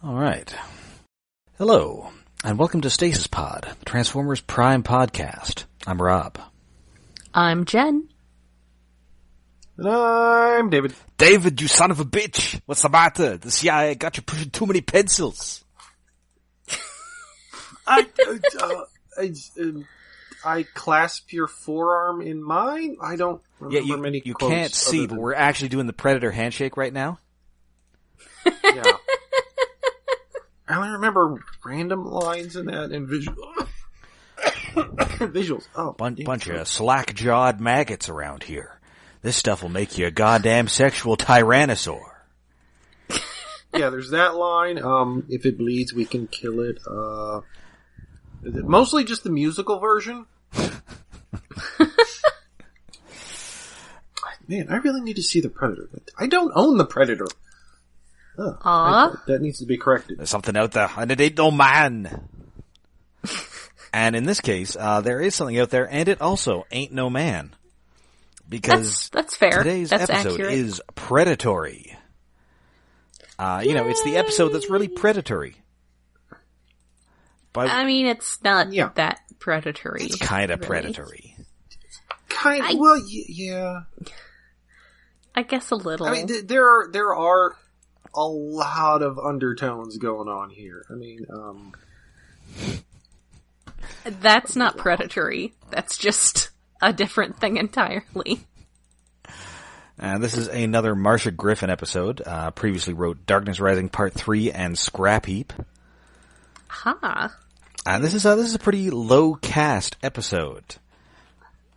All right. Hello, and welcome to Stasis Pod, the Transformers Prime podcast. I'm Rob. I'm Jen. And I'm David. David, you son of a bitch! What's the matter? The CIA got you pushing too many pencils. I clasp your forearm in mine? I don't remember many quotes. You can't see, but we're actually doing the Predator handshake right now. Yeah. I only remember random lines in that and visuals. Oh, Bunch of slack-jawed maggots around here. This stuff will make you a goddamn sexual tyrannosaur. Yeah, there's that line. If it bleeds, we can kill it. Is it mostly just the musical version? Man, I really need to see the Predator. I don't own the Predator. That needs to be corrected. There's something out there, and it ain't no man. And in this case, there is something out there, and it also ain't no man. Because that's fair. Today's that's episode accurate. is Predatory. It's the episode that's really predatory. I mean, it's not that predatory. It's kind of really. predatory. Yeah. I guess a little. I mean, there are a lot of undertones going on here. I mean, that's not predatory. That's just a different thing entirely. And this is another Marsha Griffin episode. Previously wrote Darkness Rising Part 3 and Scrap Heap. And this is a pretty low cast episode.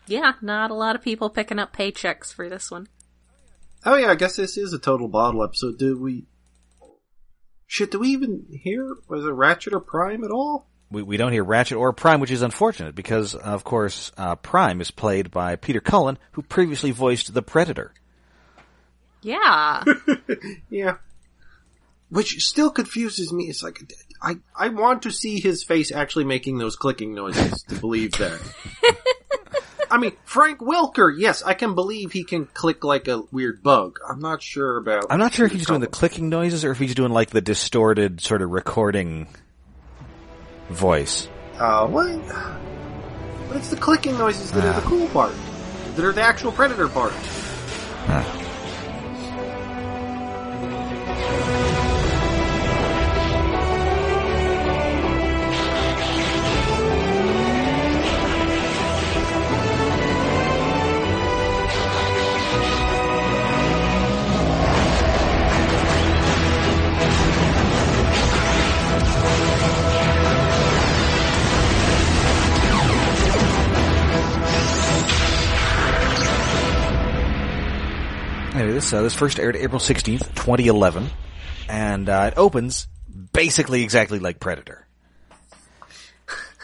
Yeah, not a lot of people picking up paychecks for this one. Oh yeah, I guess this is a total bottle episode. Do we even hear, was it Ratchet or Prime at all? We don't hear Ratchet or Prime, which is unfortunate because, of course, Prime is played by Peter Cullen, who previously voiced the Predator. Yeah. Yeah. Which still confuses me. It's like, I want to see his face actually making those clicking noises to believe that. I mean, Frank Welker, yes, I can believe he can click like a weird bug. I'm not sure if he's doing the clicking noises or if he's doing like the distorted sort of recording voice. What? But it's the clicking noises that are the cool part. That are the actual Predator part. Anyway, this first aired April 16th, 2011, and it opens basically exactly like Predator.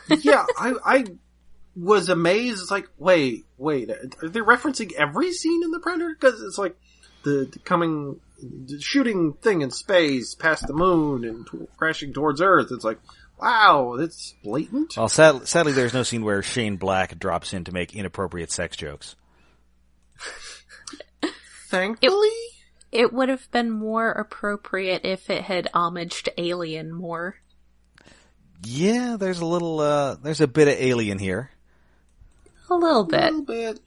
Yeah, I was amazed. It's like, wait, are they referencing every scene in the Predator? Because it's like the shooting thing in space past the moon and crashing towards Earth. It's like, wow, that's blatant. Well, sadly, there's no scene where Shane Black drops in to make inappropriate sex jokes. Thankfully? It would have been more appropriate if it had homaged Alien more. Yeah, there's a bit of Alien here. A little bit.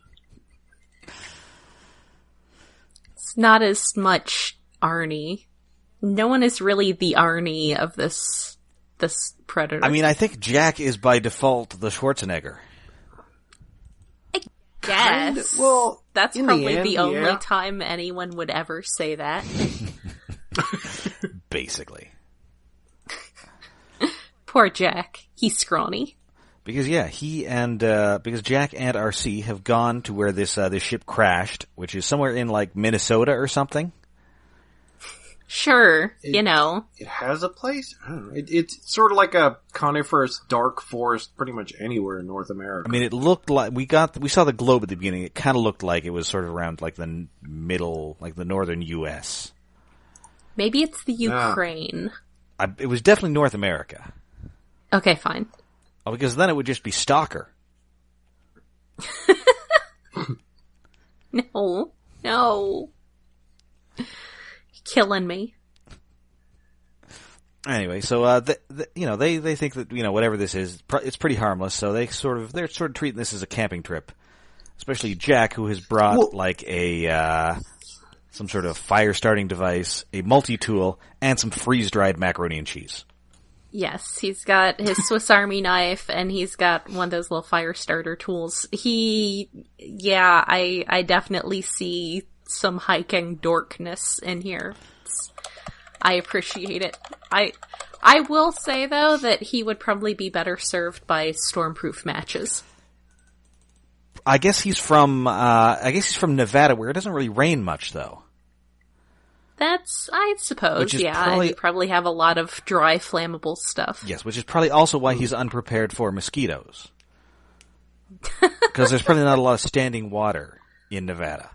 It's not as much Arnie. No one is really the Arnie of this Predator. I mean, I think Jack is by default the Schwarzenegger. Guess. Well, that's probably the only time anyone would ever say that. Basically. Poor Jack. He's scrawny. Because because Jack and Arcee have gone to where this ship crashed, which is somewhere in like Minnesota or something. Sure, It has a place? I don't know. It's sort of like a coniferous dark forest pretty much anywhere in North America. I mean, it looked like we saw the globe at the beginning. It kind of looked like it was sort of around like the middle, like the northern U.S. Maybe it's the Ukraine. It was definitely North America. Okay, fine. Oh, because then it would just be Stalker. No. You're killing me. Anyway, so they think that whatever this is, it's pretty harmless. So they're sort of treating this as a camping trip, especially Jack, who has brought some sort of fire starting device, a multi-tool, and some freeze dried macaroni and cheese. Yes, he's got his Swiss Army knife, and he's got one of those little fire starter tools. I definitely see some hiking dorkness in here. I appreciate it. I will say, though, that he would probably be better served by stormproof matches. I guess he's from Nevada, where it doesn't really rain much, though. I suppose, and you probably have a lot of dry, flammable stuff. Yes, which is probably also why he's unprepared for mosquitoes. Because there's probably not a lot of standing water in Nevada.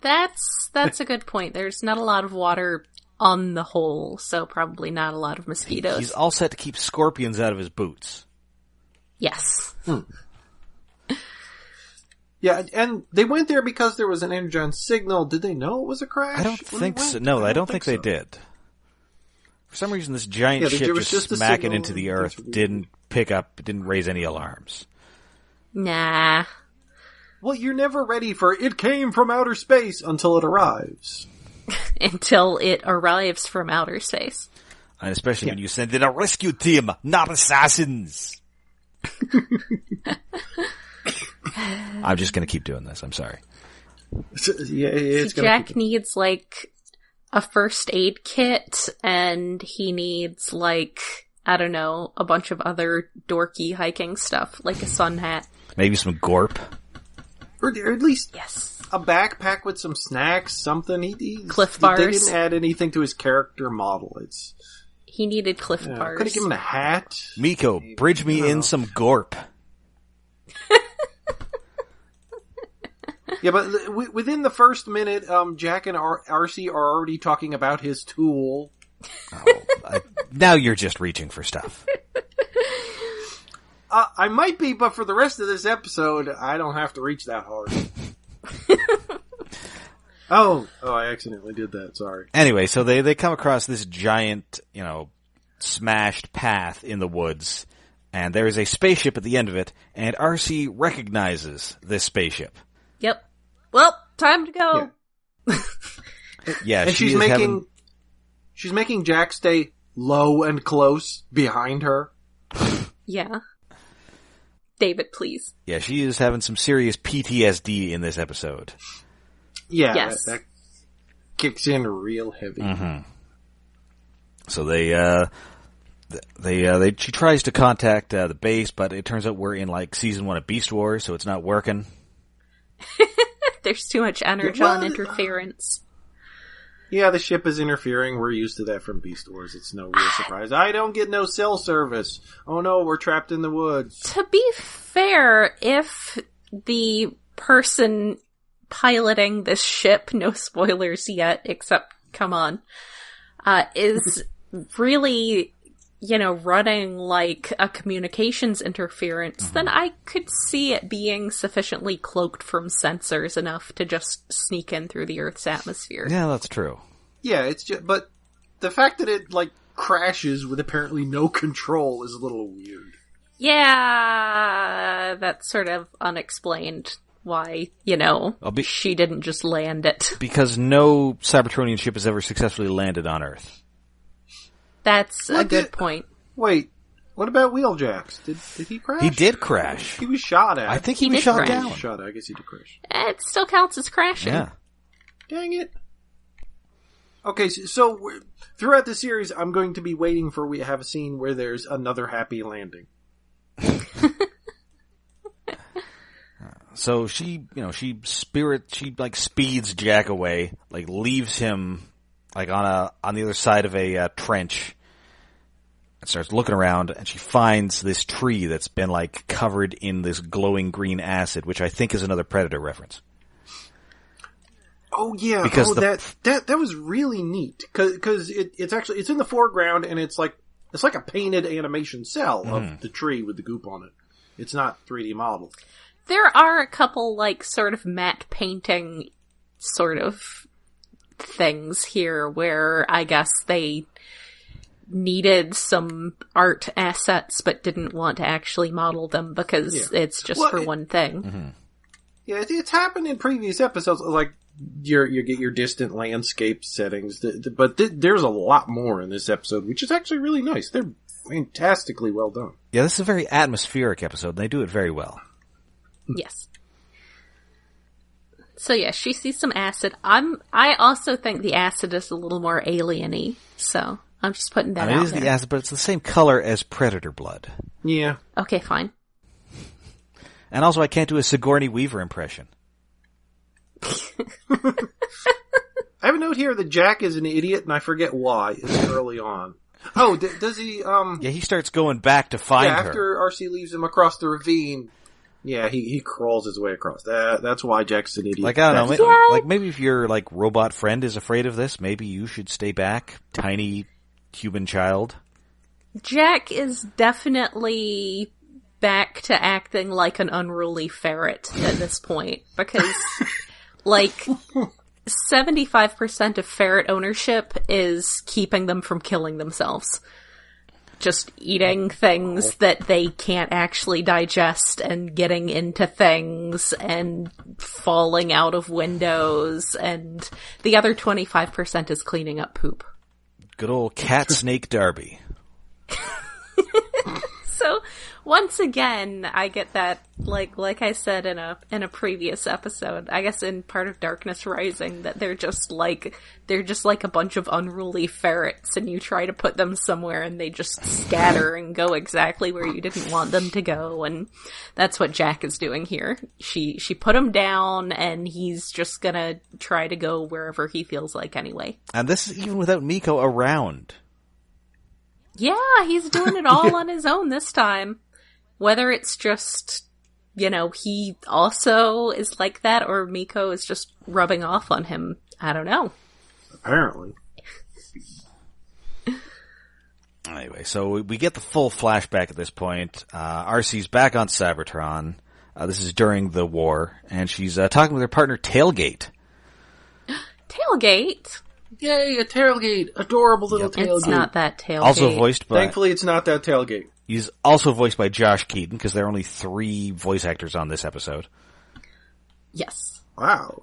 That's a good point. There's not a lot of water on the whole, so probably not a lot of mosquitoes. He's all set to keep scorpions out of his boots. Yes. Yeah, and they went there because there was an energon signal. Did they know it was a crash? I don't think so. No, I don't think they did. For some reason, this giant ship just smacking into the earth didn't raise any alarms. Nah. Well, you're never ready for it came from outer space until it arrives. Until it arrives from outer space. And especially when you send in a rescue team, not assassins. I'm just going to keep doing this. I'm sorry. Jack needs, a first aid kit, and he needs, a bunch of other dorky hiking stuff, like a sun hat. Maybe some gorp. Or at least yes, a backpack with some snacks, something. Cliff bars. They didn't add anything to his character model. He needed Cliff bars. Could have given him a hat. Miko, bridge me in some gorp. Yeah, but within the first minute, Jack and Arcee are already talking about his tool. Now you're just reaching for stuff. I might be, but for the rest of this episode, I don't have to reach that hard. Oh, I accidentally did that. Sorry. Anyway, so they come across this giant, smashed path in the woods, and there is a spaceship at the end of it, and Arcee recognizes this spaceship. Yep. Well, time to go. Yeah, and she's making Jack stay low and close behind her. Yeah. David, please. Yeah, she is having some serious PTSD in this episode. Yeah, yes. that kicks in real heavy. Mm-hmm. So she tries to contact the base, but it turns out we're in season 1 of Beast Wars, so it's not working. There's too much energon interference. Yeah, the ship is interfering. We're used to that from Beast Wars. It's no real surprise. I don't get no cell service. Oh no, we're trapped in the woods. To be fair, if the person piloting this ship, no spoilers yet, except come on, is really, running like a communications interference, then I could see it being sufficiently cloaked from sensors enough to just sneak in through the Earth's atmosphere. Yeah, that's true. Yeah, it's just, but the fact that it, crashes with apparently no control is a little weird. Yeah, that's sort of unexplained why, she didn't just land it. Because no Cybertronian ship has ever successfully landed on Earth. That's a good point. Wait, what about Wheeljack's? Did he crash? He did crash. He was shot at. I think he was shot down. I guess he did crash. It still counts as crashing. Yeah. Dang it. Okay, so throughout the series, I'm going to be waiting for we have a scene where there's another happy landing. So she speeds Jack away, leaves him on the other side of a trench, and starts looking around, and she finds this tree that's been covered in this glowing green acid, which I think is another Predator reference. Oh yeah, because that was really neat because it's in the foreground and it's like a painted animation cell of the tree with the goop on it. It's not 3D model. There are a couple sort of matte painting sort of things here where I guess they needed some art assets but didn't want to actually model them because it's just for one thing. Mm-hmm. Yeah, it's happened in previous episodes, like you get your distant landscape settings, but there's a lot more in this episode, which is actually really nice. They're fantastically well done. Yeah, this is a very atmospheric episode, and they do it very well. Yes. So yeah, she sees some acid. I also think the acid is a little more alien-y, so I'm just putting that out it is there. the acid, but it's the same color as Predator blood. Yeah. Okay, fine. And also, I can't do a Sigourney Weaver impression. I have a note here that Jack is an idiot, and I forget why. It's early on. Oh, does he, Yeah, he starts going back to find her. after Arcee leaves him across the ravine, he crawls his way across. That's why Jack's an idiot. Like, I don't know, Yeah. like maybe if your, like, robot friend is afraid of this, maybe you should stay back, tiny human child. Jack is definitely back to acting like an unruly ferret at this point, because, like, 75% of ferret ownership is keeping them from killing themselves. Just eating things that they can't actually digest and getting into things and falling out of windows, and the other 25% is cleaning up poop. Good old cat snake Darby. So, once again, I get that, like I said in a previous episode, I guess in part of Darkness Rising, that they're just like a bunch of unruly ferrets, and you try to put them somewhere and they just scatter and go exactly where you didn't want them to go, and that's what Jack is doing here. She put him down, and he's just gonna try to go wherever he feels like anyway. And this is even without Miko around. Yeah, he's doing it all on his own this time. Whether it's just, he also is like that, or Miko is just rubbing off on him, I don't know. Apparently. Anyway, so we get the full flashback at this point. Arcee's back on Cybertron. This is during the war, and she's talking with her partner Tailgate. Tailgate? Yay, a tailgate! Adorable little tailgate. It's not that tailgate. Also voiced by... Thankfully, it's not that tailgate. He's also voiced by Josh Keaton, because there are only 3 voice actors on this episode. Yes. Wow.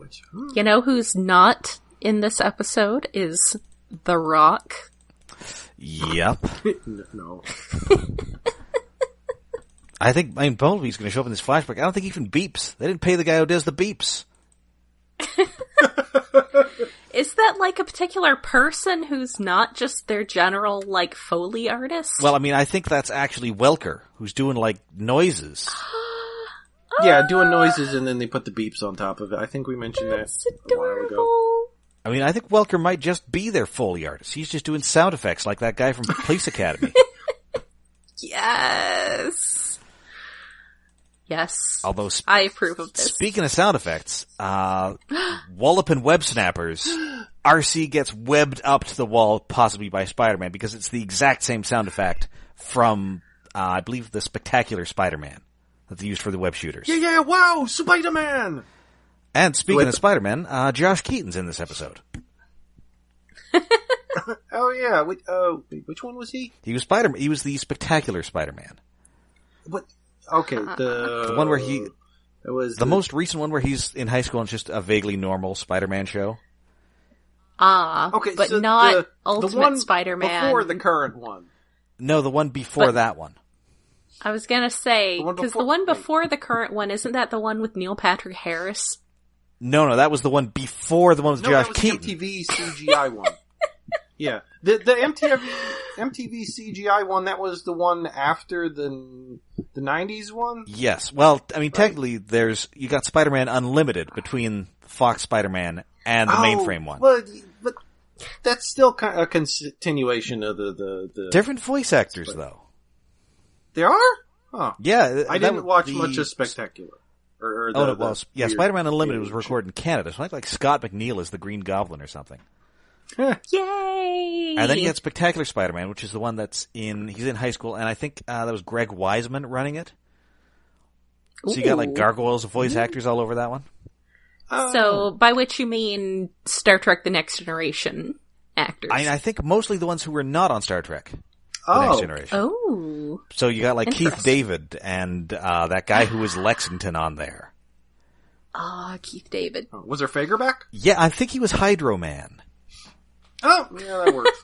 You know who's not in this episode is The Rock. Yep. No. I think Bumblebee's going to show up in this flashback. I don't think he even beeps. They didn't pay the guy who does the beeps. Is that like a particular person who's not just their general, like, Foley artist? Well, I mean, I think that's actually Welker, who's doing, like, noises. Yeah, doing noises and then they put the beeps on top of it. I think we mentioned That's that a while ago. adorable. I mean, I think Welker might just be their Foley artist. He's just doing sound effects like that guy from Police Academy. Yes. Yes. Although, I approve of this. speaking of sound effects, Wallopin' Web Snappers, Arcee gets webbed up to the wall, possibly by Spider-Man, because it's the exact same sound effect from, I believe, the Spectacular Spider-Man that they used for the web shooters. Yeah, wow, Spider-Man! And speaking of Spider-Man, Josh Keaton's in this episode. Oh yeah, which one was he? He was Spider-Man. He was the Spectacular Spider-Man. What? Okay, the one where he... It was the most recent one where he's in high school and it's just a vaguely normal Spider-Man show. Okay, but so not the Ultimate one Spider-Man. before the current one. No, the one before that one. I was gonna say, because the one wait. before the current one, isn't that the one with Neil Patrick Harris? No, that was the one before the one with No, Josh that was Keaton. the MTV CGI one. Yeah, the MTV CGI one. That was the one after the 90s one. Yes. Well, I mean, technically, you got Spider-Man Unlimited between Fox Spider-Man and the mainframe one. But that's still kind of a continuation of the Different voice actors, though. They are? Huh. Yeah. I didn't watch much of Spectacular. Yeah, Spider-Man Unlimited was recorded in Canada, so I think like Scott McNeil is the Green Goblin or something. Yay! And then you had Spectacular Spider-Man, which is the one he's in high school, and I think that was Greg Wiseman running it. So you got like gargoyles of voice actors all over that one. So, by which you mean Star Trek The Next Generation. actors. I think mostly the ones who were not on Star Trek. The Oh. Next Generation. Oh. So you got like Keith Interesting. David and that guy who was Lexington on there. Ah, Keith David. Oh, was there Fager back? Yeah, I think he was Hydro Man. Oh, yeah, that works.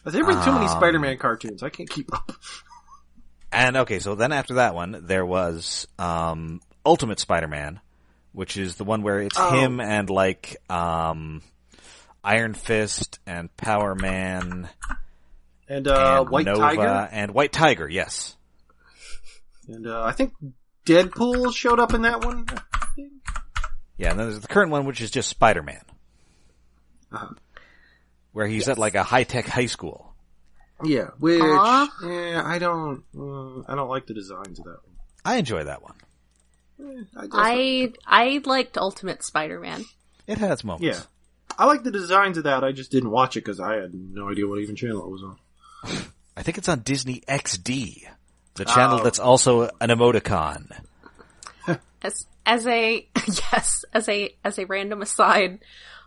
There have been too many Spider-Man cartoons. I can't keep up. And okay, so then after that one, there was Ultimate Spider-Man, which is the one where it's him and like Iron Fist and Power Man And, and White Nova Tiger. and White Tiger. Yes. And, I think Deadpool showed up in that one. Yeah, and then there's the current one, which is just Spider-Man, where he's at like a high-tech high school. Yeah, which, Aw. I don't like the designs of that one. I enjoy that one. I liked Ultimate Spider-Man. It had its moments. Yeah. I like the designs of that, I just didn't watch it because I had no idea what even channel it was on. I think it's on Disney XD, the channel that's also an emoticon. As a random aside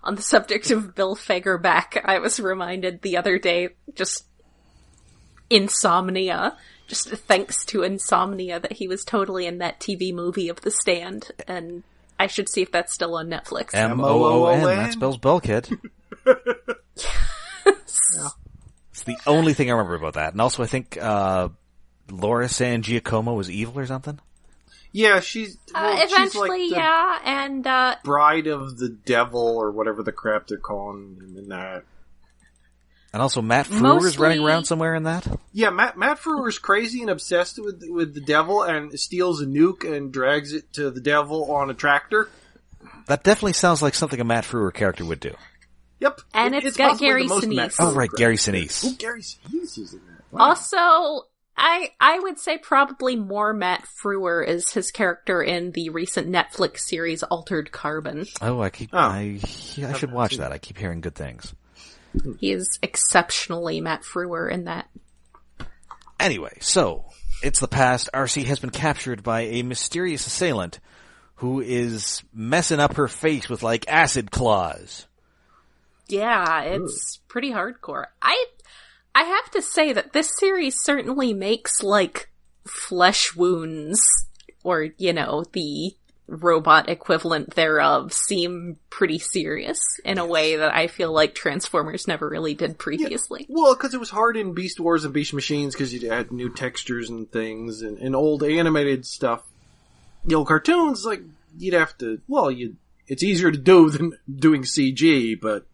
on the subject of Bill Fagerback, I was reminded the other day, just thanks to Insomnia, that he was totally in that TV movie of The Stand, and I should see if that's still on Netflix. MOON, that spells bulkhead. It's the only thing I remember about that. And also I think Laura San Giacomo was evil or something? Yeah, she's Eventually, she's like the yeah, and bride of the devil or whatever the crap they're calling him in that. And also Matt Frewer is Mostly- running around somewhere in that? Yeah, Matt Frewer's crazy and obsessed with the devil and steals a nuke and drags it to the devil on a tractor. That definitely sounds like something a Matt Frewer character would do. Yep. And it's got possibly Gary the most Matt Sinise. Frewer Oh, right, crap. Gary Sinise. Oh, Gary Sinise is in that. Wow. also, I would say probably more Matt Frewer is his character in the recent Netflix series Altered Carbon. Oh, I should watch that. I keep hearing good things. He is exceptionally Matt Frewer in that. Anyway, so, it's the past. Arcee has been captured by a mysterious assailant who is messing up her face with, like, acid claws. Yeah, it's pretty hardcore. I have to say that this series certainly makes, like, flesh wounds, or, the robot equivalent thereof, seem pretty serious in a way that I feel like Transformers never really did previously. Yeah. Well, because it was hard in Beast Wars and Beast Machines because you had new textures and things, and old animated stuff. The old cartoons, like, you'd have to, it's easier to do than doing CG, but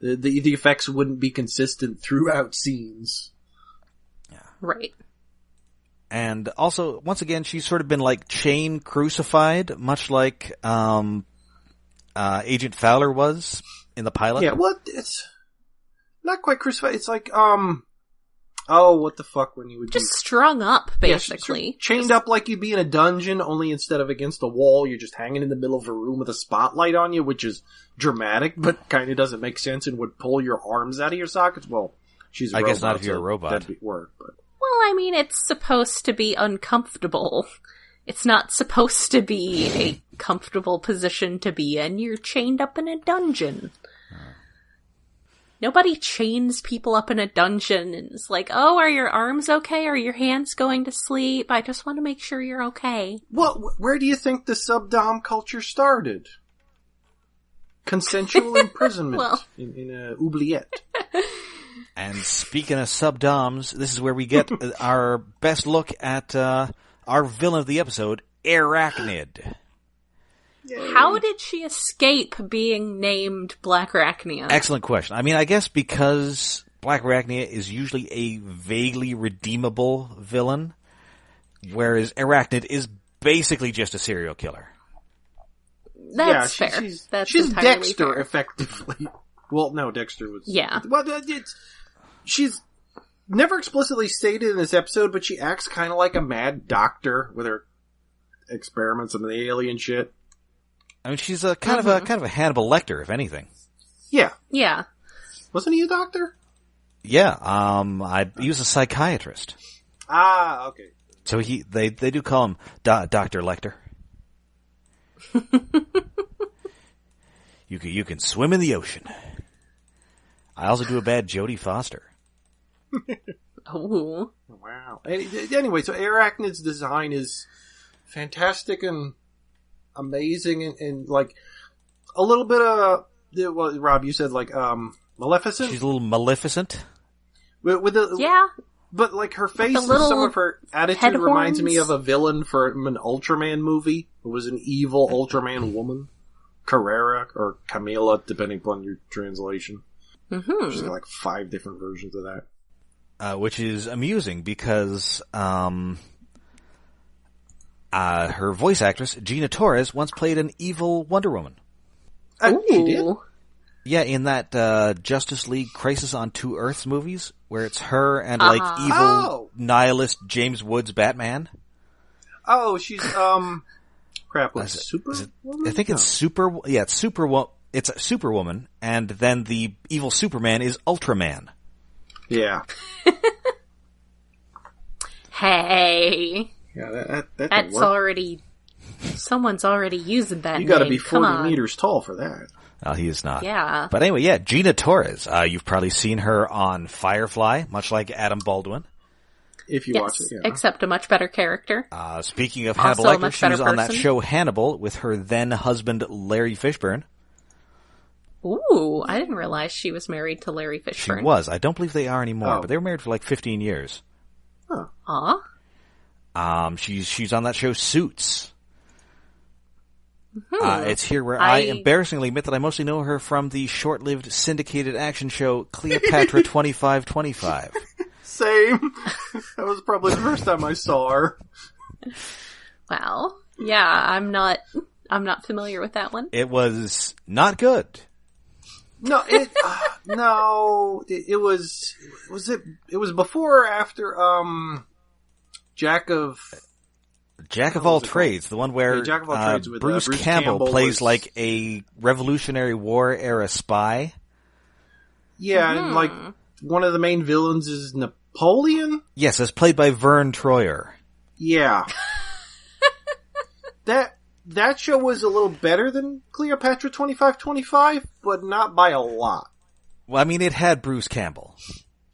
the effects wouldn't be consistent throughout scenes. Right. And also, once again, she's sort of been, like, chain crucified, much like Agent Fowler was in the pilot. Yeah, well, it's not quite crucified. It's like, what the fuck when you would Just strung up, Yeah, basically. chained up like you'd be in a dungeon, only instead of against a wall, you're just hanging in the middle of a room with a spotlight on you, which is dramatic, but kind of doesn't make sense and would pull your arms out of your sockets. Well, she's a I robot, guess not if you're so a robot. that'd be work, but... Well, I mean, it's supposed to be uncomfortable. It's not supposed to be a comfortable position to be in. You're chained up in a dungeon. Nobody chains people up in a dungeon and is like, oh, are your arms okay? Are your hands going to sleep? I just want to make sure you're okay. Well, where do you think the subdom culture started? Consensual imprisonment Well. in a oubliette. And speaking of subdoms, this is where we get our best look at our villain of the episode, Airachnid. How did she escape being named Black Arachnia? Excellent question. I mean, I guess because Black Arachnia is usually a vaguely redeemable villain, whereas Airachnid is basically just a serial killer. That's yeah, fair. That's she's entirely Dexter, fair. effectively. Well, no, Dexter was... Yeah. Well, she's never explicitly stated in this episode, but she acts kind of like a mad doctor with her experiments on the alien shit. I mean, she's a kind of a Hannibal Lecter, if anything. Yeah. Yeah. Wasn't he a doctor? Yeah, he was a psychiatrist. Ah, okay. So they do call him Dr. Lecter. You can swim in the ocean. I also do a bad Jodie Foster. Oh. Wow. Anyway, so Arachnid's design is fantastic and amazing and like a little bit of what Rob, you said like Maleficent. She's a little Maleficent. With the Yeah. But like her face and little some of her attitude head reminds me horns. of a villain from an Ultraman movie. It was an evil Ultraman woman. Carrera or Camila, depending upon your translation. Mm-hmm. There's like 5 different versions of that. Which is amusing because her voice actress, Gina Torres, once played an evil Wonder Woman. She did? Yeah, in that Justice League Crisis on Two Earths movies, where it's her and like evil nihilist James Woods Batman. Oh, she's crap. What's Superwoman? I think it's it's It's Superwoman, and then the evil Superman is Ultraman. Yeah. Hey. Yeah, that's already. Someone's already using that. You got to name. be 40 meters tall for that. Oh, he is not. Yeah. But anyway, yeah, Gina Torres. You've probably seen her on Firefly, much like Adam Baldwin. If you watch it, yeah. Except a much better character. Speaking of Also Hannibal a Lecter, she was much on better that show Hannibal with her then-husband Larry Fishburne. Ooh, I didn't realize she was married to Larry Fishburne. She was. I don't believe they are anymore, but they were married for like 15 years. Huh. Aw. She's on that show Suits. Mm-hmm. It's here where I embarrassingly admit that I mostly know her from the short-lived syndicated action show Cleopatra 2525. Same. That was probably the first time I saw her. Wow. Yeah, I'm not familiar with that one. It was not good. No, it was before or after Jack of All Trades, the one where Jack of All Trades with Bruce Campbell plays like a Revolutionary War era spy. Yeah, and like one of the main villains is Napoleon? Yes, it's played by Vern Troyer. Yeah. That show was a little better than Cleopatra 2525, but not by a lot. Well, I mean, it had Bruce Campbell.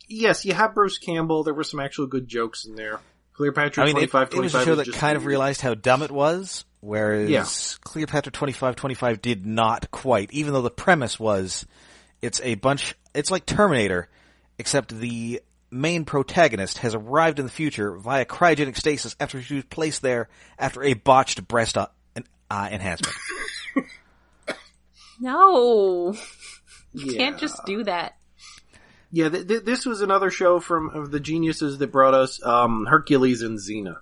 Yes, you have Bruce Campbell. There were some actual good jokes in there. Cleopatra 2525 it was a show that kind weird. of realized how dumb it was, whereas Cleopatra 2525 did not quite, even though the premise was it's like Terminator, except the main protagonist has arrived in the future via cryogenic stasis after she was placed there after a botched breast enhancement. No. You can't just do that. Yeah, this was another show of the geniuses that brought us Hercules and Xena.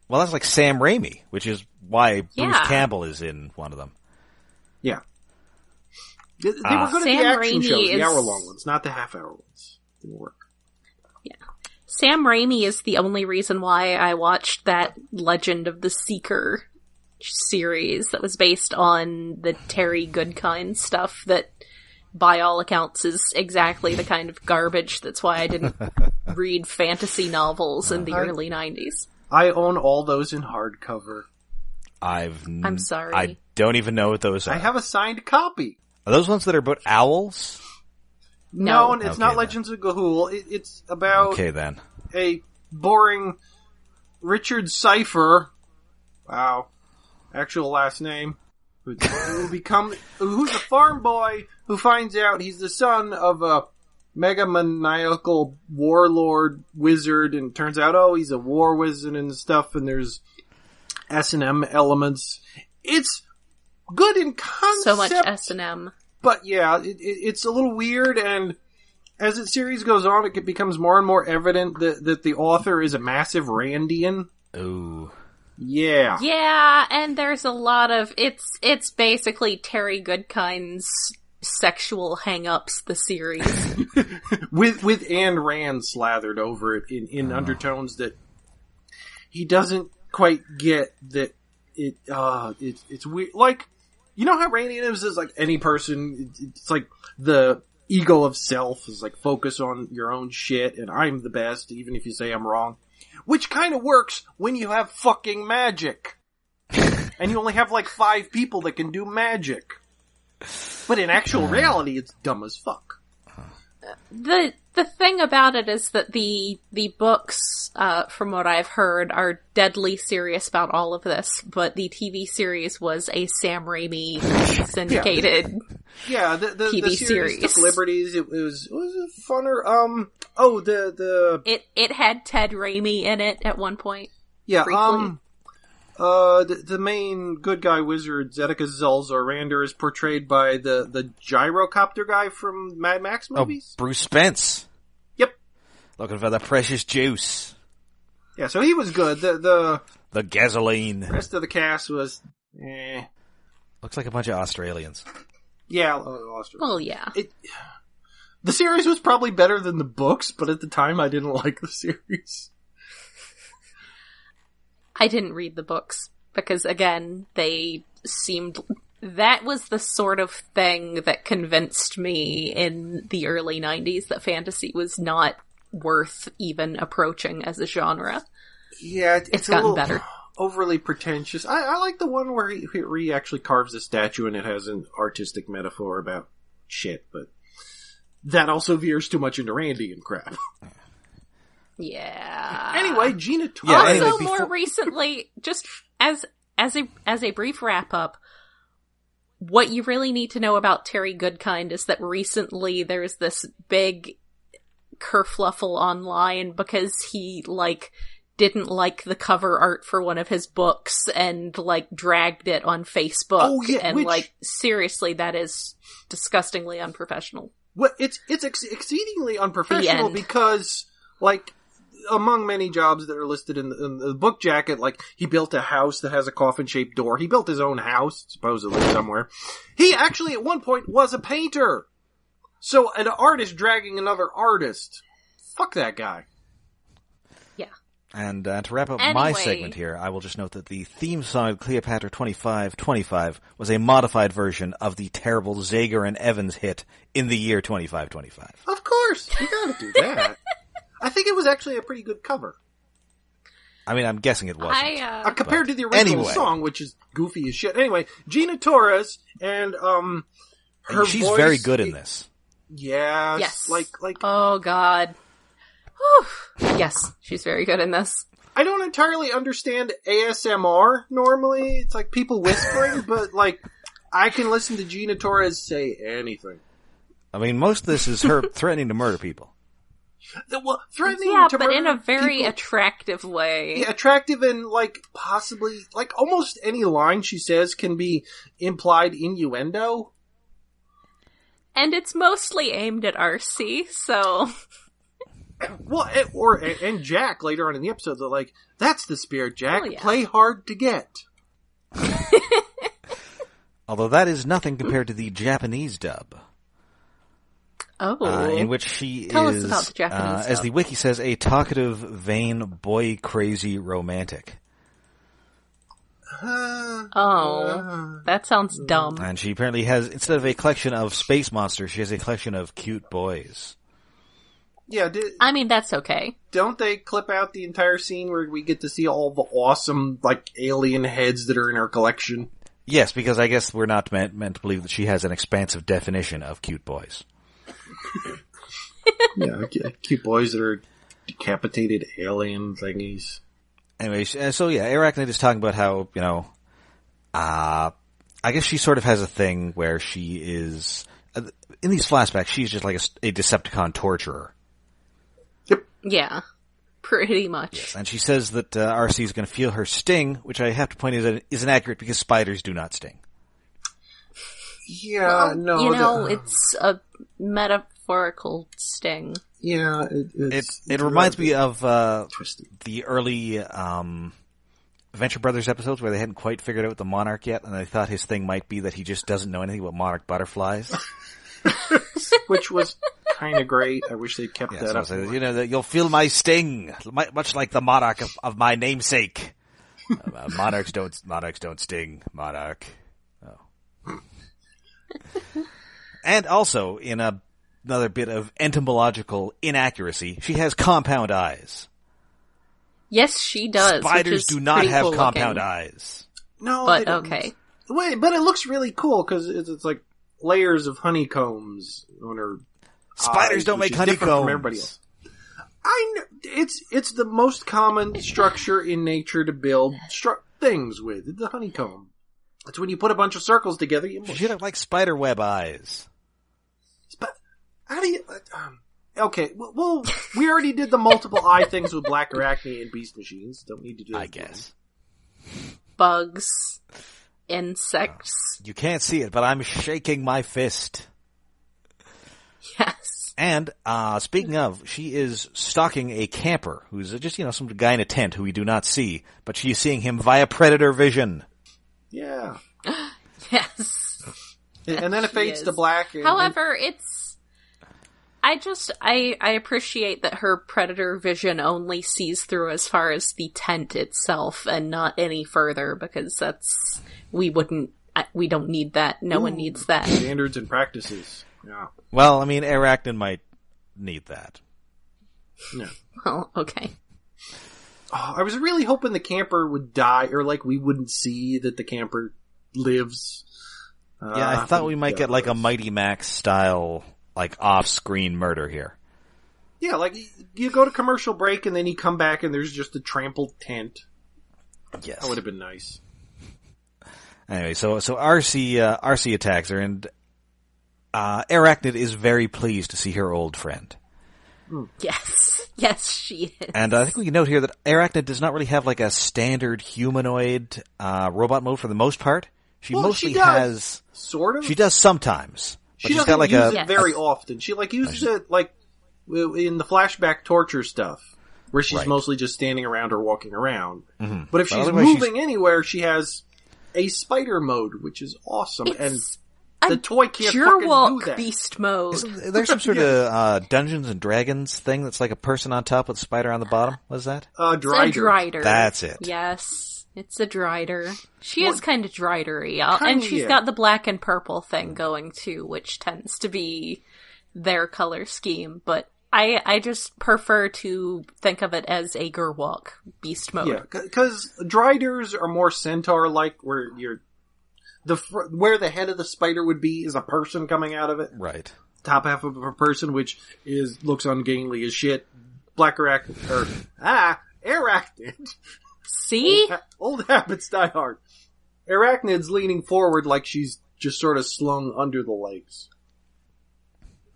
Well, that's like Sam Raimi, which is why Bruce Campbell is in one of them. Yeah. They were good at the Sam action Raimi shows, the hour-long ones, not the half-hour ones. Didn't work. Yeah. Sam Raimi is the only reason why I watched that Legend of the Seeker series that was based on the Terry Goodkind stuff that, by all accounts, is exactly the kind of garbage that's why I didn't read fantasy novels in the early 90s. I own all those in hardcover. I'm sorry. I don't even know what those are. I have a signed copy. Are those ones that are about owls? No, and it's Okay, not then. Legends of Ga'Hoole. It's about Okay, then. a boring Richard Cypher. Wow. Actual last name. Who's a farm boy who finds out he's the son of a mega maniacal warlord wizard, and turns out, he's a war wizard and stuff, and there's S&M elements. It's good in concept. So much S&M. But yeah, it's a little weird, and as the series goes on, it becomes more and more evident that the author is a massive Randian. Ooh. Yeah. Yeah, and there's a lot of... It's basically Terry Goodkind's sexual hang-ups, the series. with Ayn Rand slathered over it in undertones that he doesn't quite get, that it's weird. Like, you know how Randianism is like any person, it's like the ego of self is like focus on your own shit and I'm the best even if you say I'm wrong. Which kind of works when you have fucking magic. And you only have like 5 people that can do magic. But in actual reality, it's dumb as fuck. The thing about it is that the books, from what I've heard, are deadly serious about all of this, but the TV series was a Sam Raimi syndicated the TV series series. took liberties. It was a funner. It had Ted Raimi in it at one point. Yeah, briefly. the main good guy wizard, Zedekiah Zorander, is portrayed by the gyrocopter guy from Mad Max movies. Bruce Spence. Yep. Looking for the precious juice. Yeah, so he was good. The gasoline. rest of the cast was, Looks like a bunch of Australians. Yeah, Australia. Well, yeah. The series was probably better than the books, but at the time I didn't like the series. I didn't read the books because, again, that was the sort of thing that convinced me in the early 90s that fantasy was not worth even approaching as a genre. Yeah, it's gotten better. Overly pretentious. I like the one where he actually carves a statue and it has an artistic metaphor about shit, but that also veers too much into Randy and crap. Yeah. Anyway, Gina Torres. Also, more recently, just as a brief wrap up, what you really need to know about Terry Goodkind is that recently there's this big kerfluffle online because he didn't like the cover art for one of his books and dragged it on Facebook. Oh yeah, and seriously, that is disgustingly unprofessional. Well, it's exceedingly unprofessional because among many jobs that are listed in the book jacket, he built a house that has a coffin-shaped door. He built his own house, supposedly, somewhere. He actually, at one point, was a painter. So, an artist dragging another artist. Fuck that guy. Yeah. And to wrap up my segment here, I will just note that the theme song of Cleopatra 2525 was a modified version of the terrible Zager and Evans hit In the Year 2525. Of course! You gotta do that. I think it was actually a pretty good cover. I mean, I'm guessing it wasn't. Compared to the original song, which is goofy as shit. Anyway, Gina Torres and her she's voice, very good in this. Yes. Yes. Like oh god. Whew. Yes, she's very good in this. I don't entirely understand ASMR normally. It's like people whispering, but I can listen to Gina Torres say anything. I mean, most of this is her threatening to murder people. Well, threatening to but murder in a very people. Attractive way. Yeah, attractive and possibly almost any line she says can be implied innuendo. And it's mostly aimed at Arcee, so Well, and Jack later on in the episode, they're like, "That's the spirit, Jack. Oh, yeah. Play hard to get." Although that is nothing compared to the Japanese dub. Oh. In which she Tell is, us about the Japanese as dub. the wiki says, a talkative, vain, boy-crazy romantic. That sounds dumb. And she apparently has, instead of a collection of space monsters, she has a collection of cute boys. Yeah, I mean, that's okay. Don't they clip out the entire scene where we get to see all the awesome, alien heads that are in her collection? Yes, because I guess we're not meant to believe that she has an expansive definition of cute boys. Yeah, cute boys that are decapitated alien thingies. Anyway, so yeah, Airachnid is talking about how, I guess she sort of has a thing where she is, in these flashbacks, she's just like a Decepticon torturer. Yep. Yeah. Pretty much. Yes, and she says that Arcee is going to feel her sting, which I have to point out is inaccurate because spiders do not sting. Yeah, no. It's a metaphorical sting. Yeah, it reminds me of the early Venture Brothers episodes where they hadn't quite figured out the Monarch yet, and they thought his thing might be that he just doesn't know anything about monarch butterflies. Which was kind of great. I wish they'd kept that up. That you'll feel my sting, much like the monarch of my namesake. Monarchs don't sting. Monarch. Oh. And also, in another bit of entomological inaccuracy, she has compound eyes. Yes, she does. Spiders do not have cool compound looking. eyes. No, but okay. Wait, but it looks really cool because it's layers of honeycombs on her Spiders eyes, don't which make is different from honeycombs. everybody else. I know, it's the most common structure in nature to build things with, the honeycomb. It's when you put a bunch of circles together, you She should have, like, spider web eyes. How do you... okay, well, we already did the multiple eye things with Black Arachne and Beast Machines. Don't need to do that. I guess. Bugs. Insects. You can't see it, but I'm shaking my fist. Yes. And, speaking of, she is stalking a camper who's just, some guy in a tent who we do not see, but she's seeing him via predator vision. Yeah. Yes. And then it fades to black. However, I appreciate that her predator vision only sees through as far as the tent itself and not any further, because we don't need that. No one needs that. Standards and practices. Yeah. Well, I mean, Arachnid might need that. Yeah. Well, okay. Oh, I was really hoping the camper would die, or like we wouldn't see that the camper lives. Yeah, I thought we might get like a Mighty Max style, like off-screen murder here. Yeah, like you go to commercial break and then you come back and there's just a trampled tent. Yes. That would have been nice. Anyway, so Arcee attacks her, and Airachnid is very pleased to see her old friend. Yes. Yes, she is. And I think we can note here that Airachnid does not really have like a standard humanoid robot mode for the most part. She mostly has... Sort of? She does sometimes. She doesn't use it very often. She uses it like in the flashback torture stuff, where she's mostly just standing around or walking around. Mm-hmm. But if she's moving anywhere, she has a spider mode, which is awesome. And the toy can't fucking do that. Beast mode. There's some sort of Dungeons and Dragons thing that's like a person on top with a spider on the bottom. What is that? Drider. It's a Drider. That's it. Yes, it's a Drider. She is kind of Dridery, and she's got the black and purple thing going too, which tends to be their color scheme. But I just prefer to think of it as a Gerwalk beast mode. Yeah, because Driders are more centaur-like, where where the head of the spider would be is a person coming out of it. Right. Top half of a person, which looks ungainly as shit. Black Arachnid, Arachnid. See? Old habits die hard. Arachnid's leaning forward like she's just sort of slung under the legs.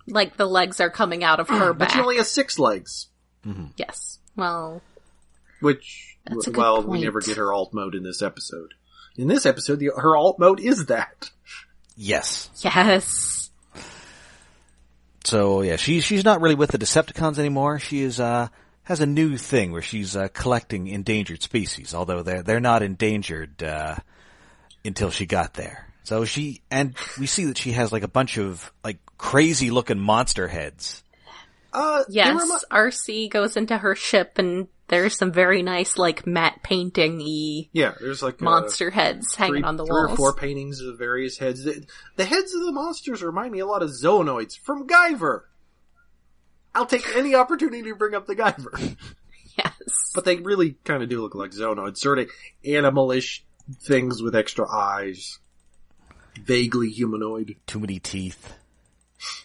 Like the legs are coming out of her back. But she only has 6 legs. Mm-hmm. Yes. Well... Which, we never get her alt mode in this episode. In this episode, her alt mode is that. Yes. Yes. So, yeah, she's not really with the Decepticons anymore. She is, has a new thing where she's, collecting endangered species, although they're not endangered, until she got there. So we see that she has like a bunch of like crazy looking monster heads. Yes, Arcee goes into her ship and there's some very nice like matte painting-y there's like monster heads hanging on the walls. 3 or 4 paintings of various heads. The heads of the monsters remind me a lot of Zoonoids from Guyver. I'll take any opportunity to bring up the Guyver. Yes. But they really kind of do look like Zoonoids, sort of animalish things with extra eyes. Vaguely humanoid. Too many teeth.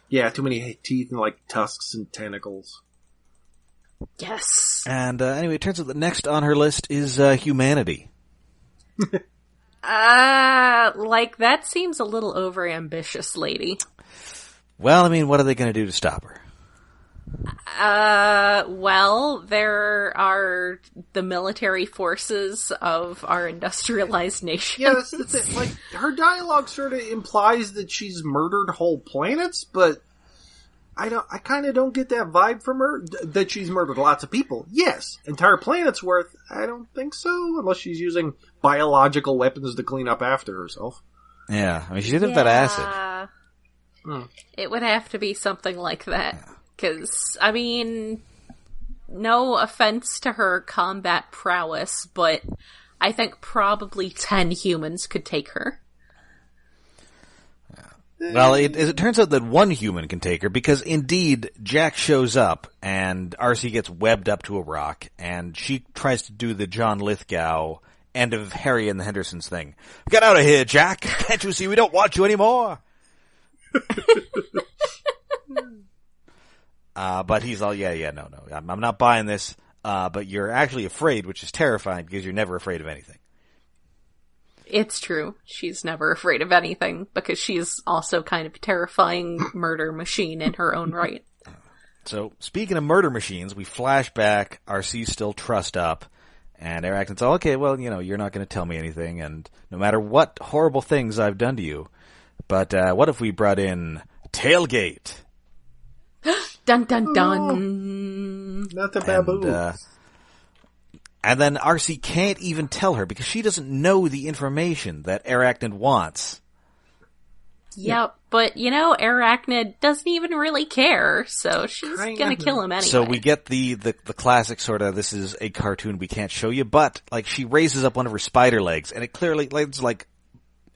Yeah, too many teeth and like tusks and tentacles. Yes. And anyway, it turns out the next on her list is humanity. Like that seems a little overambitious, lady. Well, I mean, what are they going to do to stop her? Well, there are the military forces of our industrialized nation. Yeah, that's it. Like, her dialogue sort of implies that she's murdered whole planets, but I kind of don't get that vibe from her. That she's murdered lots of people. Yes. Entire planets worth? I don't think so, unless she's using biological weapons to clean up after herself. Yeah, I mean, she did have that acid. It would have to be something like that. Because, I mean, no offense to her combat prowess, but I think probably 10 humans could take her. Well, it turns out that 1 human can take her, because indeed, Jack shows up, and Arcee gets webbed up to a rock, and she tries to do the John Lithgow end of Harry and the Hendersons thing. Get out of here, Jack! Can't you see we don't want you anymore? But he's all, no, I'm not buying this. But you're actually afraid, which is terrifying because you're never afraid of anything. It's true. She's never afraid of anything because she's also kind of a terrifying murder machine in her own right. So, speaking of murder machines, we flash back. Arcee's still trussed up. And Arachnid's all, okay, well, you're not going to tell me anything. And no matter what horrible things I've done to you. But what if we brought in Tailgate? Dun dun dun. Not the baboon. And then Arcee can't even tell her because she doesn't know the information that Arachnid wants. Yep, but Arachnid doesn't even really care, so she's gonna kill him anyway. So we get the classic sort of, this is a cartoon we can't show you, but like she raises up one of her spider legs and it clearly it's like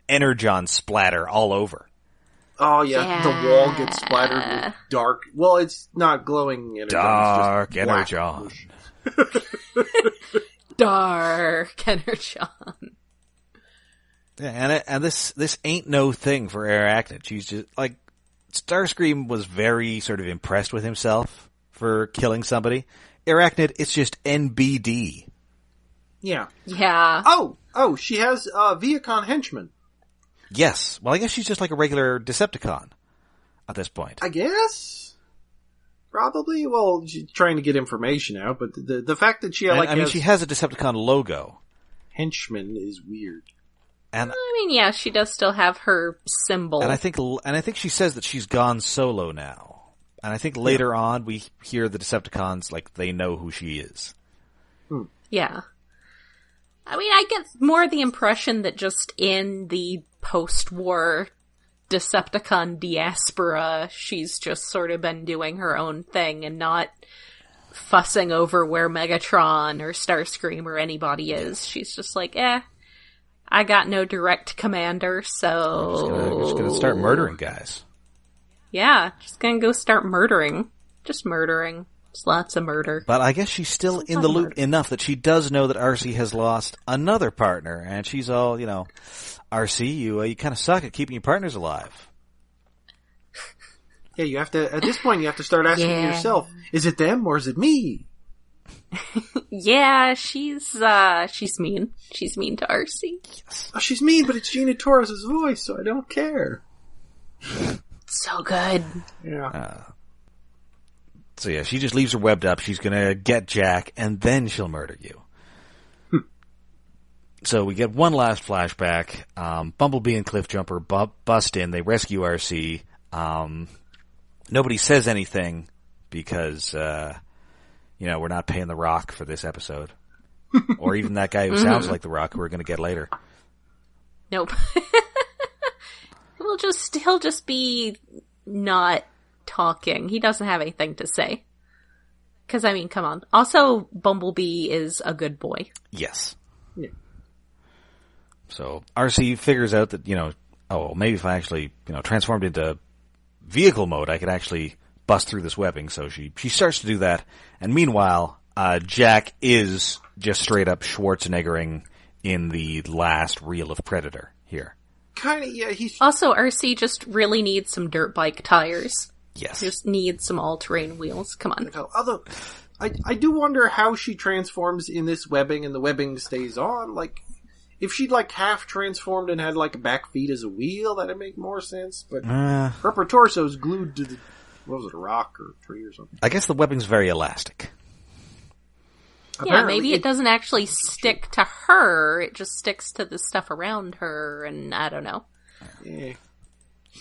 energon splatter all over. Oh yeah, the wall gets splattered with dark. Well, it's not glowing energon. Dark it's just energon. Dark energon. Yeah, and this ain't no thing for Arachnid. She's just like, Starscream was very sort of impressed with himself for killing somebody. Arachnid, it's just NBD. Yeah. Yeah. Oh, she has Viacon henchmen. Yes. Well, I guess she's just like a regular Decepticon at this point. I guess. Probably. Well, she's trying to get information out, but the fact that she she has a Decepticon logo. Henchman is weird. And I mean, yeah, she does still have her symbol. And I think she says that she's gone solo now. And I think later on we hear the Decepticons like they know who she is. Yeah. I mean, I get more the impression that just in the post-war Decepticon diaspora, she's just sort of been doing her own thing and not fussing over where Megatron or Starscream or anybody is. She's just like, I got no direct commander, so... I'm just gonna start murdering guys. Yeah, just gonna go start murdering. Just murdering. Just lots of murder. But I guess she's still in the loop enough that she does know that Arcee has lost another partner, and she's all, Arcee, you kind of suck at keeping your partners alive. Yeah, you have to, at this point, you have to start asking yourself, is it them or is it me? Yeah, she's mean. She's mean to Arcee. Yes. Oh, she's mean, but it's Gina Torres' voice, so I don't care. So good. Yeah. So yeah, she just leaves her webbed up. She's gonna get Jack, and then she'll murder you. So we get one last flashback. Bumblebee and Cliffjumper bust in. They rescue Arcee. Nobody says anything because, we're not paying The Rock for this episode. Or even that guy who sounds like The Rock, who we're going to get later. Nope. He'll just be not talking. He doesn't have anything to say. Because, I mean, come on. Also, Bumblebee is a good boy. Yes. Yeah. So Arcee figures out that, maybe if I actually, transformed into vehicle mode, I could actually bust through this webbing. So she starts to do that. And meanwhile, Jack is just straight up Schwarzeneggering in the last reel of Predator here. Kind of, yeah. Also, Arcee just really needs some dirt bike tires. Yes. Just needs some all-terrain wheels. Come on. Although, I do wonder how she transforms in this webbing and the webbing stays on. Like, if she'd half transformed and had a back feet as a wheel, that'd make more sense. But her torso's glued to a rock or a tree or something. I guess the webbing's very elastic. Apparently, maybe it doesn't actually stick to her. It just sticks to the stuff around her, and I don't know. Yeah.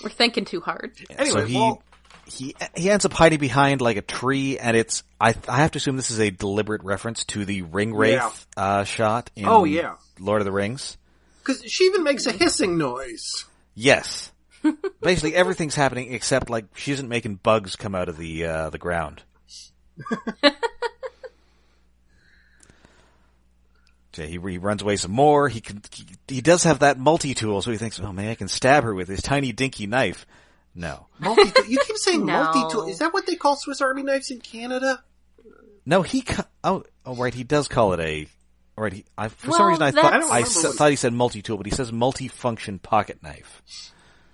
We're thinking too hard. Anyway, so he ends up hiding behind a tree, and it's I have to assume this is a deliberate reference to the ring wraith shot in Lord of the Rings. Because she even makes a hissing noise. Yes. Basically, everything's happening except she isn't making bugs come out of the ground. So he runs away some more. He does have that multi-tool, so he thinks, oh man, I can stab her with his tiny dinky knife. No. Multi-tool? You keep saying No. multi-tool. Is that what they call Swiss Army knives in Canada? No, right, he does call it a... Right, for some reason I thought he said multi-tool, but he says multi-function pocket knife.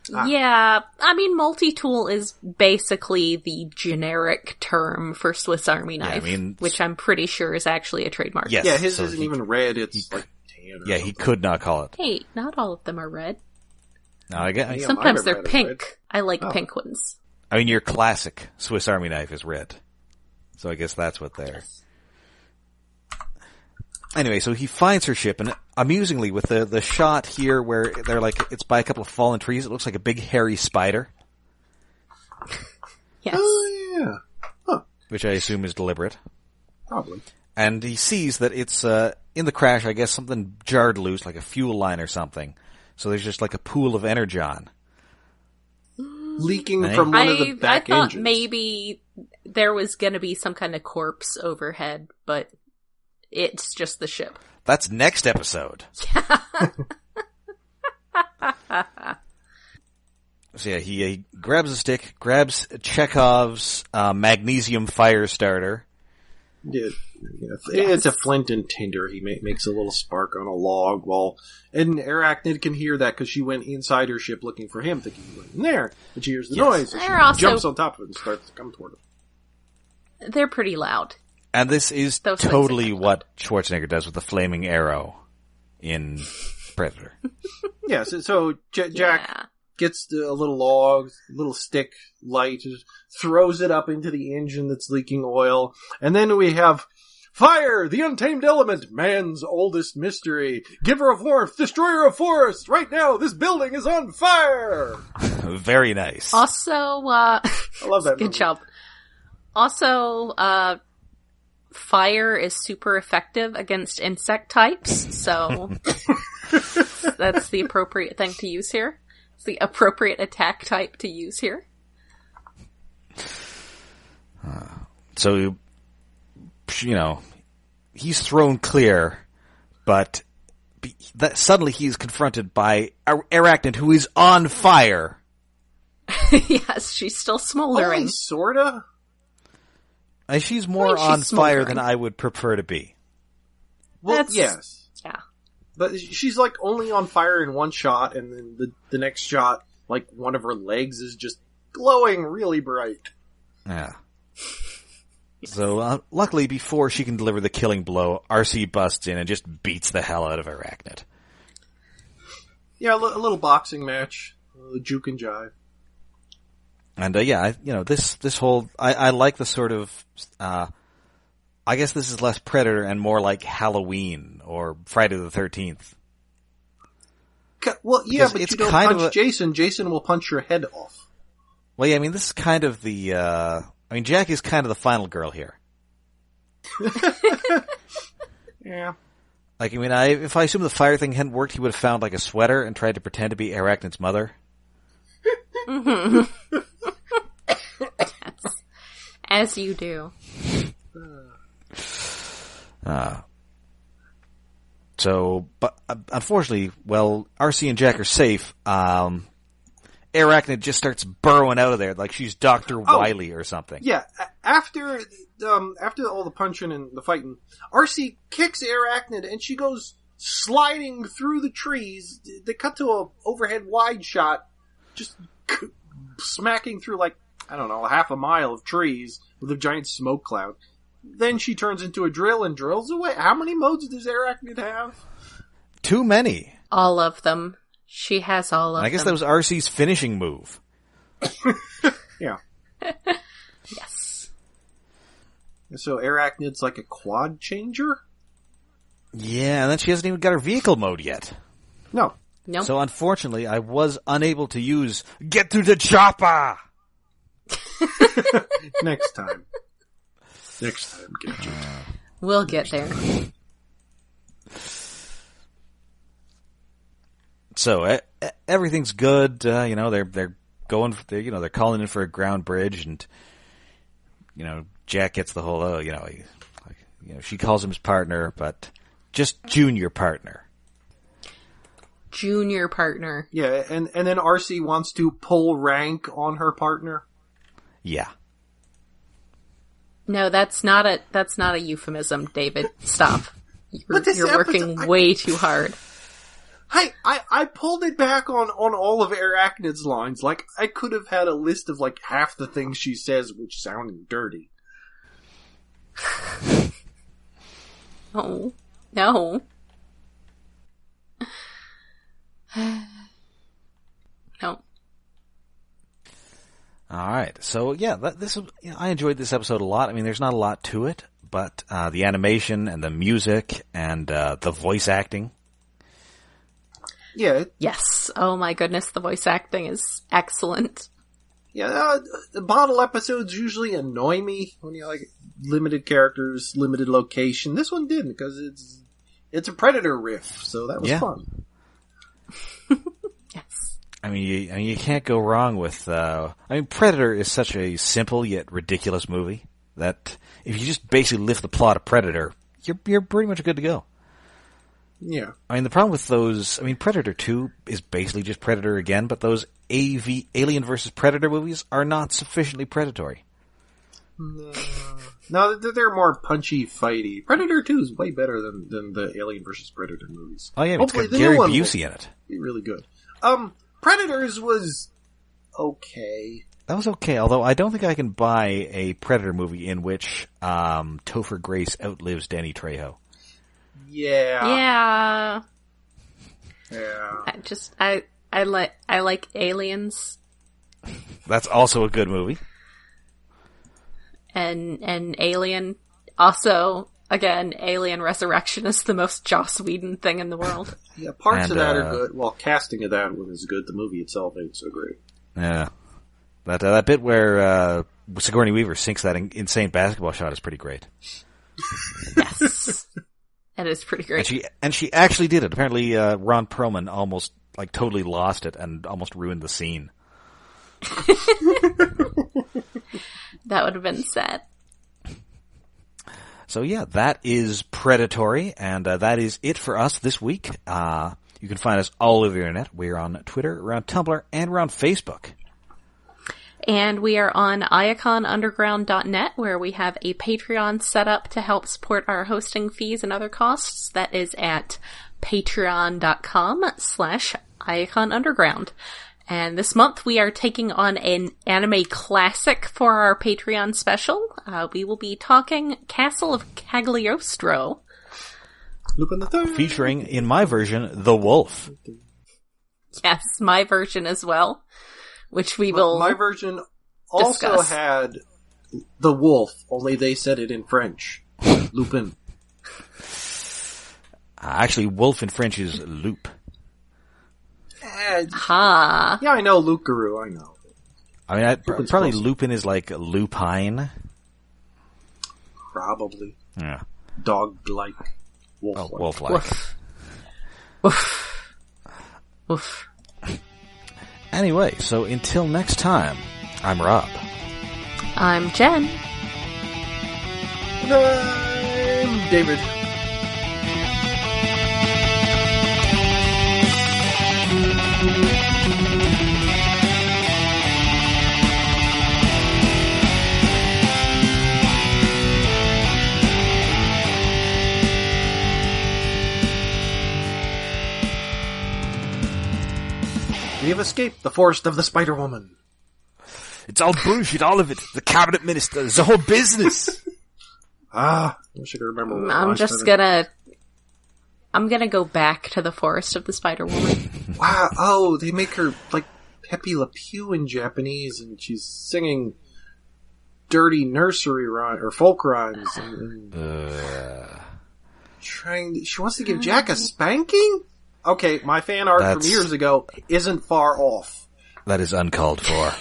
Yeah, I mean, multi-tool is basically the generic term for Swiss Army knife, which I'm pretty sure is actually a trademark. Yes. Yeah, his isn't even red, it's like tan or something. He could not call it. Hey, not all of them are red. No, I guess, sometimes they're pink. I like pink ones. I mean, your classic Swiss Army knife is red. So I guess that's what they're... Anyway, so he finds her ship, and amusingly, with the shot here where they're like, it's by a couple of fallen trees, it looks like a big hairy spider. Yes. Oh, yeah. Huh. Which I assume is deliberate. Probably. And he sees that it's, in the crash, I guess something jarred loose, like a fuel line or something. So there's just like a pool of energon. Leaking from one of the back I thought engines. maybe there was gonna be some kind of corpse overhead, but it's just the ship. That's next episode. So yeah, he grabs a stick, grabs Chekhov's magnesium fire starter. Yeah, it's a flint and tinder. He makes a little spark on a log and Arachnid can hear that because she went inside her ship looking for him, thinking he went in there. But she hears the noise, and she jumps on top of it and starts to come toward him. They're pretty loud. And this is totally what Schwarzenegger does with the flaming arrow in Predator. Yeah, so Jack gets a little log, little stick, light, throws it up into the engine that's leaking oil, and then we have fire, the untamed element, man's oldest mystery, giver of warmth, destroyer of forests. Right now, this building is on fire. Very nice. Also, I love that. Good job. Also, fire is super effective against insect types, so that's the appropriate thing to use here. It's the appropriate attack type to use here. So, he's thrown clear, but suddenly he's confronted by Arachnid, who is on fire. Yes, she's still smoldering. Only sorta? She's more on fire than I would prefer to be. Well, yes. Yeah. But she's like only on fire in one shot, and then the next shot, like one of her legs is just glowing really bright. Yeah. So, luckily, before she can deliver the killing blow, Arcee busts in and just beats the hell out of Arachnid. Yeah, a little boxing match, a little juke and jive. And this whole I like the sort of I guess this is less Predator and more like Halloween or Friday the 13th. Well, yeah, but you don't punch Jason. Jason will punch your head off. Well, yeah, I mean, this is kind of the Jack is kind of the final girl here. Yeah. Like, if I assume the fire thing hadn't worked, he would have found like a sweater and tried to pretend to be Arachnid's mother. Mm-hmm. As you do. But unfortunately, Arcee and Jack are safe. Arachnid just starts burrowing out of there like she's Dr. Wily or something. Yeah, after all the punching and the fighting, Arcee kicks Arachnid and she goes sliding through the trees. They cut to a overhead wide shot, just smacking through like, I don't know, half a mile of trees with a giant smoke cloud. Then she turns into a drill and drills away. How many modes does Arachnid have? Too many. All of them. She has all of them. I guess that was Arcee's finishing move. Yeah. Yes. So Arachnid's like a quad changer? Yeah, and then she hasn't even got her vehicle mode yet. No. Nope. So unfortunately, I was unable to use Get to the Chopper! Next time. Get you. We'll get there. So everything's good. They're going. They're calling in for a ground bridge, and Jack gets the whole. She calls him his partner, but just junior partner. Junior partner. Yeah, and then Arcee wants to pull rank on her partner. Yeah. No, that's not a euphemism, David. Stop. You're working way too hard. I pulled it back on all of Arachnid's lines. Like, I could have had a list of, like, half the things she says which sound dirty. Oh, no. No. Alright, so yeah, I enjoyed this episode a lot. I mean, there's not a lot to it, but the animation and the music and the voice acting. Yeah. Yes. Oh my goodness, the voice acting is excellent. Yeah, the bottle episodes usually annoy me when you like limited characters, limited location. This one didn't, because it's a Predator riff, so that was fun. Yes. I mean, you can't go wrong with. Predator is such a simple yet ridiculous movie that if you just basically lift the plot of Predator, you're pretty much good to go. Yeah. I mean, the problem with those, Predator 2 is basically just Predator again, but those Alien vs. Predator movies are not sufficiently predatory. No, they're more punchy, fighty. Predator 2 is way better than the Alien vs. Predator movies. Oh yeah, it's got Gary Busey in it. Be really good. Predators was okay. That was okay, although I don't think I can buy a Predator movie in which Topher Grace outlives Danny Trejo. Yeah. I like Aliens. That's also a good movie. And Alien. Also, again, Alien Resurrection is the most Joss Whedon thing in the world. Yeah, parts of that are good. Well, casting of that one is good. The movie itself ain't so great. Yeah. That bit where Sigourney Weaver sinks that insane basketball shot is pretty great. Yes. It is pretty great. And she actually did it. Apparently, Ron Perlman almost, totally lost it and almost ruined the scene. That would have been sad. So yeah, that is Predatory, and that is it for us this week. You can find us all over the internet. We're on Twitter, we're on Tumblr, and we're on Facebook. And we are on iaconunderground.net, where we have a Patreon set up to help support our hosting fees and other costs. That is at patreon.com/iaconunderground. And this month we are taking on an anime classic for our Patreon special. We will be talking Castle of Cagliostro. Lupin the Third. Featuring, in my version, the wolf. Yes, my version as well. Which we will My version also discuss. had the wolf, only they said it in French. Lupin. Actually, wolf in French is loup. Ha. Yeah, I know Lucaru, I know. I mean, probably close. lupin is like lupine. Probably. Yeah. Dog-like. Wolf-like. Oh, wolf-like. Woof. Woof. Woof. Anyway, so until next time, I'm Rob. I'm Jen. And I'm David. We have escaped the forest of the Spider-Woman. It's all bullshit, all of it. The cabinet minister, the whole business. I wish I could remember what I'm gonna go back to the forest of the Spider-Woman. Wow, oh, they make her like Pepe Le Pew in Japanese, and she's singing dirty nursery rhyme or folk rhymes. She wants to give Jack a spanking? Okay, my fan art from years ago isn't far off. That is uncalled for.